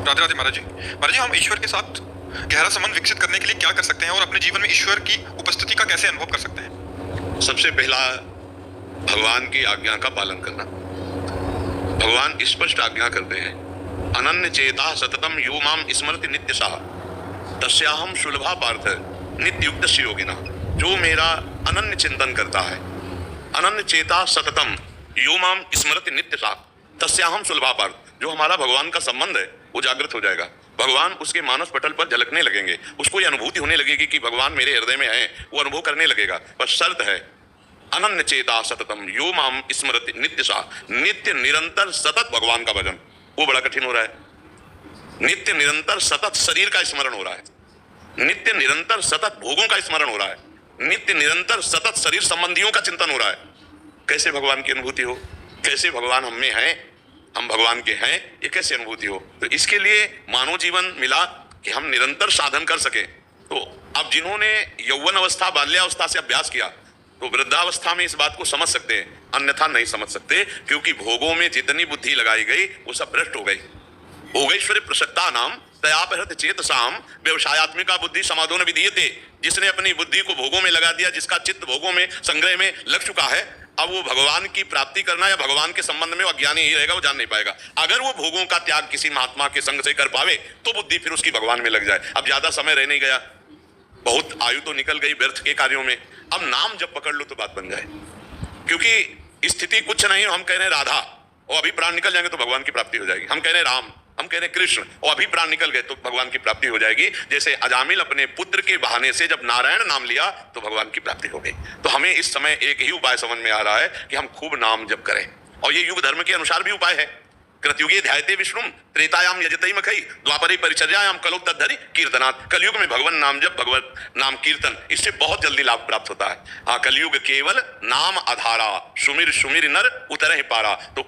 राधे राधे महाराज जी। महाराज जी, हम ईश्वर के साथ गहरा संबंध विकसित करने के लिए क्या कर सकते हैं और अपने जीवन में ईश्वर की उपस्थिति का कैसे अनुभव कर सकते हैं? सबसे पहला, भगवान की आज्ञा का पालन करना। भगवान स्पष्ट आज्ञा करते हैं, अनन्य चेता सततम यो माम स्मरति नित्य सा तस्याहम सुलभा पार्थ नित्य युक्त योगिना। जो मेरा अनन्य चिंतन करता है, अनन्य चेता सततम यो माम स्मरति नित्य सा तस्याहम सुलभा पार्थ, जो हमारा भगवान का संबंध है वो जागृत हो जाएगा। भगवान उसके मानस पटल पर झलकने लगेंगे, उसको ये अनुभूति होने लगेगी कि भगवान मेरे हृदय में है, वो अनुभव करने लगेगा। पर शर्त है, अनन्य चेता सततम यो माम स्मरति नित्य सा, नित्य निरंतर सतत भगवान का भजन। वो बड़ा कठिन हो रहा है। नित्य निरंतर सतत शरीर का स्मरण हो रहा है, नित्य निरंतर सतत भोगों का स्मरण हो रहा है, नित्य निरंतर सतत शरीर संबंधियों का चिंतन हो रहा है। कैसे भगवान की अनुभूति हो, कैसे भगवान हम में है, हम भगवान के हैं, ये कैसे अनुभूति हो? तो इसके लिए मानव जीवन मिला कि हम निरंतर साधन कर सके। तो अब जिन्होंने यौवन अवस्था बाल्यावस्था से अभ्यास किया तो वृद्धावस्था में इस बात को समझ सकते हैं, अन्यथा नहीं समझ सकते, क्योंकि भोगों में जितनी बुद्धि लगाई गई वो सब भ्रष्ट हो गई। भोगेश्वरी प्रसक्ता नाम तयापहृत चेतसाम व्यवसायत्मिका बुद्धि समाधो न विधीयते। जिसने अपनी बुद्धि को भोगों में लगा दिया, जिसका चित्त भोगों में संग्रह में लग चुका है, अब वो भगवान की प्राप्ति करना या भगवान के संबंध में वो अज्ञानी ही रहेगा, वो जान नहीं पाएगा। अगर वो भोगों का त्याग किसी महात्मा के संग से कर पावे तो बुद्धि फिर उसकी भगवान में लग जाए। अब ज्यादा समय रह नहीं गया, बहुत आयु तो निकल गई व्यर्थ के कार्यों में। अब नाम जब पकड़ लो तो बात बन जाए, क्योंकि स्थिति कुछ नहीं। हम कह रहे हैं राधा और अभी प्राण निकल जाएंगे तो भगवान की प्राप्ति हो जाएगी। हम कह रहे हैं राम, हम कह रहे हैं कृष्ण और अभी प्राण निकल गए तो भगवान की प्राप्ति हो जाएगी। जैसे अजामिल अपने पुत्र के बहाने से जब नारायण नाम लिया तो भगवान की प्राप्ति हो गई। तो हमें इस समय एक ही उपाय समझ में आ रहा है कि हम खूब नाम जप करें, और ये युग धर्म के अनुसार भी उपाय है। कृतयुगे ध्यायते विष्णु त्रेतायाम यजते मखई द्वापरे परिचर्यायाम कलो तद्धरि कीर्तनात्। कलयुग में भगवान नाम जप, भगवत नाम कीर्तन, इससे बहुत जल्दी लाभ प्राप्त होता है। हाँ, कलयुग केवल नाम आधारा, सुमिर सुमिर नर उतरहि पारा। तो